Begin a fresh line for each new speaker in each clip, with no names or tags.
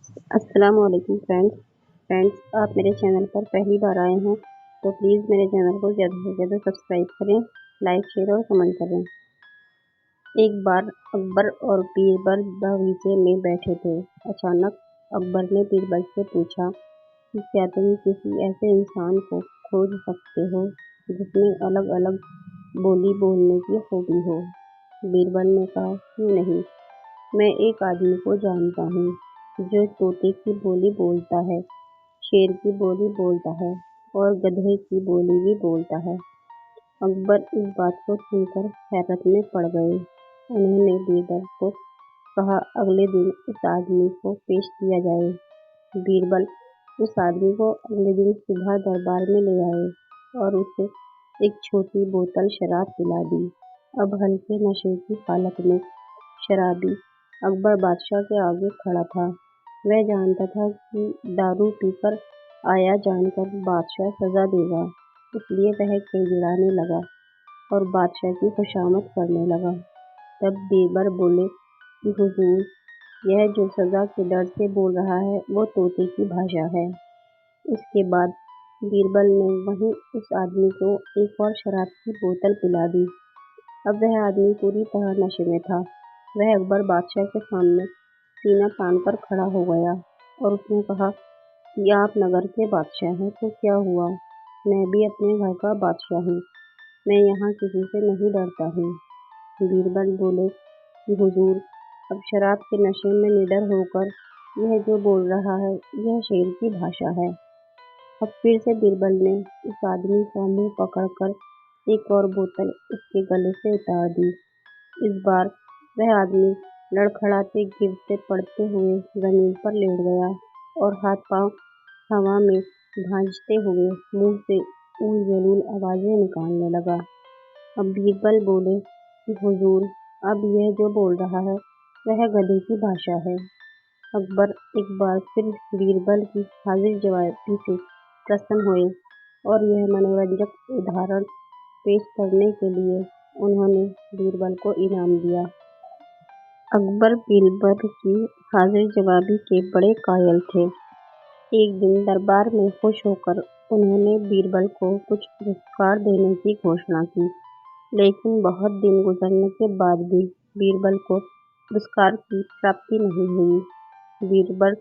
अस्सलाम वालेकुम फ्रेंड्स, आप मेरे चैनल पर पहली बार आए हैं तो प्लीज़ मेरे चैनल को ज़्यादा से ज़्यादा सब्सक्राइब करें, लाइक शेयर और कमेंट करें। एक बार अकबर और बीरबल बगीचे में बैठे थे। अचानक अकबर ने बीरबल से पूछा कि क्या तुम किसी ऐसे इंसान को खोज सकते हो जिसमें अलग अलग बोली बोलने की खूबी हो। बीरबल ने कहा, क्यों नहीं, मैं एक आदमी को जानता हूँ जो तोते की बोली बोलता है, शेर की बोली बोलता है और गधे की बोली भी बोलता है। अकबर इस बात को सुनकर हैरत में पड़ गए। उन्होंने बीरबल को कहा, अगले दिन उस आदमी को पेश किया जाए। बीरबल उस आदमी को अगले दिन सुबह दरबार में ले आए और उसे एक छोटी बोतल शराब पिला दी। अब हल्के नशे की हालत में शराबी अकबर बादशाह के आगे खड़ा था। वह जानता था कि दारू पीकर आया जानकर बादशाह सजा देगा, इसलिए वह गिड़गिड़ाने लगा और बादशाह की खुशामद करने लगा। तब बीरबल बोले कि हुजूर, यह जो सजा के डर से बोल रहा है वो तोते की भाषा है। इसके बाद बीरबल ने वहीं उस आदमी को एक और शराब की बोतल पिला दी। अब वह आदमी पूरी तरह नशे में था। वह अकबर बादशाह के सामने सीना तान कर खड़ा हो गया और उसने कहा कि आप नगर के बादशाह हैं तो क्या हुआ, मैं भी अपने घर का बादशाह हूँ। मैं यहाँ किसी से नहीं डरता हूँ। बीरबल बोले कि हुजूर, अब शराब के नशे में निडर होकर यह जो बोल रहा है यह शेर की भाषा है। अब फिर से बीरबल ने उस आदमी का मुंह पकड़कर एक और बोतल उसके गले से उतार दी। इस बार वह आदमी लड़खड़ाते गिरते पड़ते हुए जमीन पर लेट गया और हाथ पांव हवा में भांजते हुए मुंह से ऊल जलूल आवाजें निकालने लगा। अब बीरबल बोले कि हुजूर, अब यह जो बोल रहा है वह गधे की भाषा है। अकबर एक बार फिर बीरबल की हाजिर जवाबी से प्रसन्न हुए और यह मनोरंजक उदाहरण पेश करने के लिए उन्होंने बीरबल को इनाम दिया। अकबर बीरबल की हाजिर जवाबी के बड़े कायल थे। एक दिन दरबार में खुश होकर उन्होंने बीरबल को कुछ पुरस्कार देने की घोषणा की, लेकिन बहुत दिन गुजरने के बाद भी बीरबल को पुरस्कार की प्राप्ति नहीं हुई। बीरबल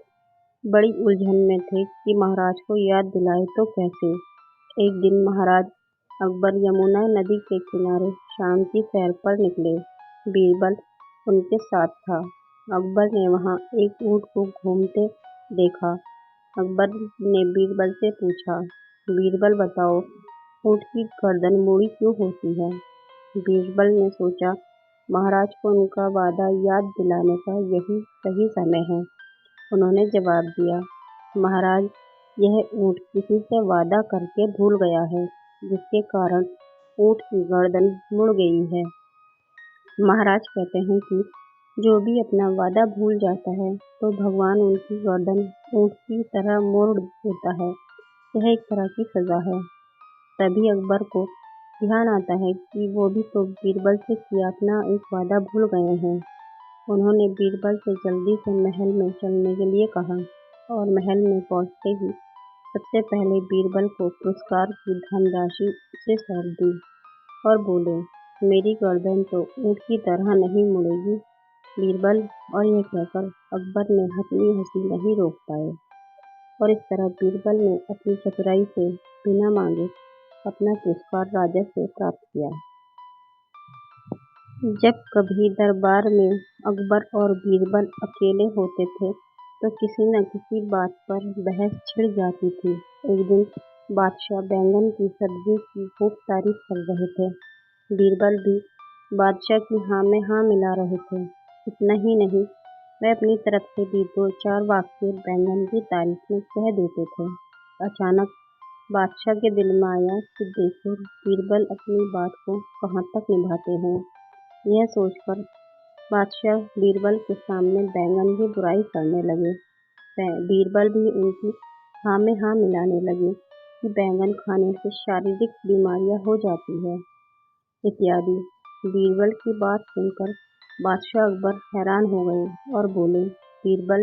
बड़ी उलझन में थे कि महाराज को याद दिलाए तो कैसे। एक दिन महाराज अकबर यमुना नदी के किनारे शाम की सैर पर निकले। बीरबल उनके साथ था। अकबर ने वहां एक ऊंट को घूमते देखा। अकबर ने बीरबल से पूछा, बीरबल बताओ, ऊंट की गर्दन मुड़ी क्यों होती है। बीरबल ने सोचा, महाराज को उनका वादा याद दिलाने का यही सही समय है। उन्होंने जवाब दिया, महाराज, यह ऊंट किसी से वादा करके भूल गया है, जिसके कारण ऊंट की गर्दन मुड़ गई है। महाराज कहते हैं कि जो भी अपना वादा भूल जाता है तो भगवान उनकी गर्दन ऊंट की तरह मोड़ देता है। यह एक तरह की सजा है। तभी अकबर को ध्यान आता है कि वो भी तो बीरबल से किया अपना एक वादा भूल गए हैं। उन्होंने बीरबल से जल्दी से महल में चलने के लिए कहा और महल में पहुंचते ही सबसे पहले बीरबल को पुरस्कार की धनराशि से सौंप दी और बोले, मेरी गर्दन तो ऊंट की तरह नहीं मुड़ेगी बीरबल। और यह कहकर अकबर ने अपनी हंसी नहीं रोक पाए और इस तरह बीरबल ने अपनी चतुराई से बिना मांगे अपना पुरस्कार राजा से प्राप्त किया। जब कभी दरबार में अकबर और बीरबल अकेले होते थे तो किसी न किसी बात पर बहस छिड़ जाती थी। एक दिन बादशाह बैंगन की सब्जी की खूब तारीफ कर रहे थे। बीरबल भी बादशाह की हाँ में हाँ मिला रहे थे। इतना ही नहीं, वह अपनी तरफ से भी दो चार वाक्य बैंगन की तारीफ में कह देते थे। अचानक बादशाह के दिल में आया कि देखो बीरबल अपनी बात को कहाँ तक निभाते हैं। यह सोचकर बादशाह बीरबल के सामने बैंगन की बुराई करने लगे। बीरबल भी उनकी हाँ में हाँ मिलाने लगे कि बैंगन खाने से शारीरिक बीमारियां हो जाती है इत्यादि। बीरबल की बात सुनकर बादशाह अकबर हैरान हो गए और बोले, बीरबल,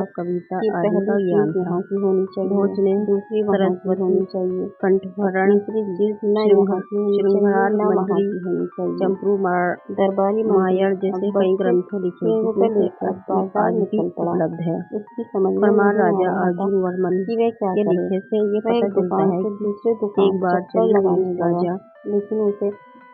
कविता
कि
आदि
पहली
का ज्ञान
चीज
था।
यहाँ की होनी चाहिए।
भोज ने भी वहाँ की
सरस्वती
होनी चाहिए।
कंठभरण
तीसरी चीज न यहाँ की होनी चाहिए,
श्रृंगार
न वहाँ
मंजरी
की होनी चाहिए।
चंपू
दरबारी
मायर जैसे कई ग्रंथों लिखे जिसमें से
बाजार
आज
में
भी
चल पड़ा।
उपलब्ध है।
उसकी समझ में
परमार
नहीं आ
राजा
रहा था
अर्जुन वर्मन
कि वह क्या
के
करे।
लिखे से ये
वह
पता
एक
चलता
दुकान
है
से
कि
दूसरे दुकान
एक बार
चक्कर
चंद्रवंश
लगाने लगा,
राजा
लेकिन उसे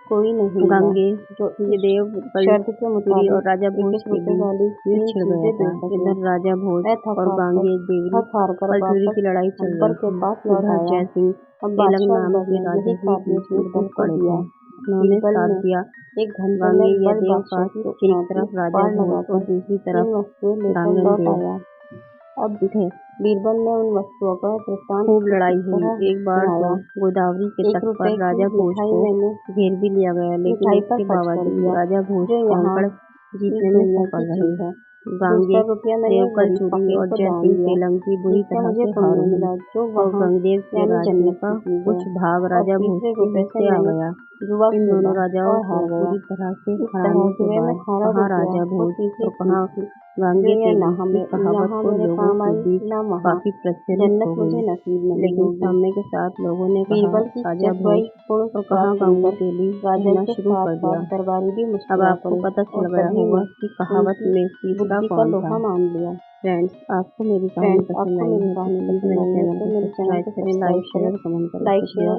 कोई नहीं मिला
गांगे
जो इस
देव
शर्त के
पुरी
मुताबिक
और राजा भोज
21
के
रुपए
बीच
वाली
युद्ध
तीन
छिड़ गया
चीजें
था।
दे सके।
इधर राजा भोज
वह थक
और गांगे देवी
हार कर
पलचूरी की लड़ाई चल
अकबर
रही
के
थी।
पास लौट
उधर
आया।
जयसिंह
अब
तेलंग
बादशाह
नाम
अकबर
के
ने
राजा
यही
भी
कार्य
बीच में
बीरबल
टूट
को
पड़े
दिया।
थे। उन्होंने
बीरबल
साथ
ने
दिया
एक घंटे
गांगे
में
या
बड़
देव
बादशाह
का
की
एक तरफ राजा
पार
भोज
लगाकर
और दूसरी
तीन
तरफ
वस्तुएं लेकर
गांगन
लौट
देव
आया। अब
थे।
बीरबल ने उन वस्तुओं का वृत्तांत
खूब
कुछ
लड़ाई
इस
हुई।
तरह
एक बार तो
सुनाया।
गोदावरी के
1
तट
रुपए
पर
की
राजा भोज
मिठाई
को
मैंने
घेर भी लिया गया, लेकिन
मिठाई पर
इसके
खर्च कर
बावजूद
दिया,
राजा भोज
जो यहाँ
कांकड़
इस
जीतने में
दुनिया
सफल
की
रहे।
चीज है।
गांगे
200 रुपया मैंने
देव
एक गरीब
कलचुरी
फकीर
और
को दान
जयसिंह
दिया,
तेलंगी बुरी
जिससे
तरह
मुझे
से
पुण्य
हार हुई
मिला, जो
और
वहाँ
गंगदेव के
यानी
राज्य
जन्नत
का
की चीज
कुछ
है।
भाग
और
राजा भोज
तीसरे
के
रुपए से
हिस्से आ
मैंने
गया।
जुआ
इन दोनों
खेला
राजाओं
और
को
हार गया।
पूरी तरह से
इस
हराने
तरह
के
से वह
बाद
अठारह
कहाँ
रुपया
राजा
और
भोज
तीसरी
और कहाँ
चीज थी,
गांगे
जो
तेली
यहाँ
की कहावत
यहाँ
तो
मेरे
लोगों
काम
के
आई,
बीच
न वहाँ
काफी प्रचलित
जन्नत
हो
मुझे
गई।
नसीब नहीं
लेकिन
होगी।
समय के साथ लोगों ने कहा
बीरबल की
राजा
चतुराई
भोज
पूर्ण
और
बात
कहाँ गांगे
सुनकर
तेली
राजा
कहना
के
शुरू
साथ
कर
साथ
दिया।
दरबारी भी
अब
मुस्कुरा
आपको
पड़े
पता
और
चल गया
सभी
होगा
ने
कि कहावत
उनकी
में तीसरा
बुद्धि का
कौन था।
लोहा मान लिया।
फ्रेंड्स, आपको मेरी कहानी पसंद
आपको
आई
मेरी
है तो
कहानी
प्लीज़
पसंद
मेरे
आई है
चैनल
तो
को
मेरे चैनल
सब्सक्राइब
को
करें,
सब्सक्राइब
लाइक
करें,
शेयर कमेंट करें।
लाइक शेयर
शुक्रिया।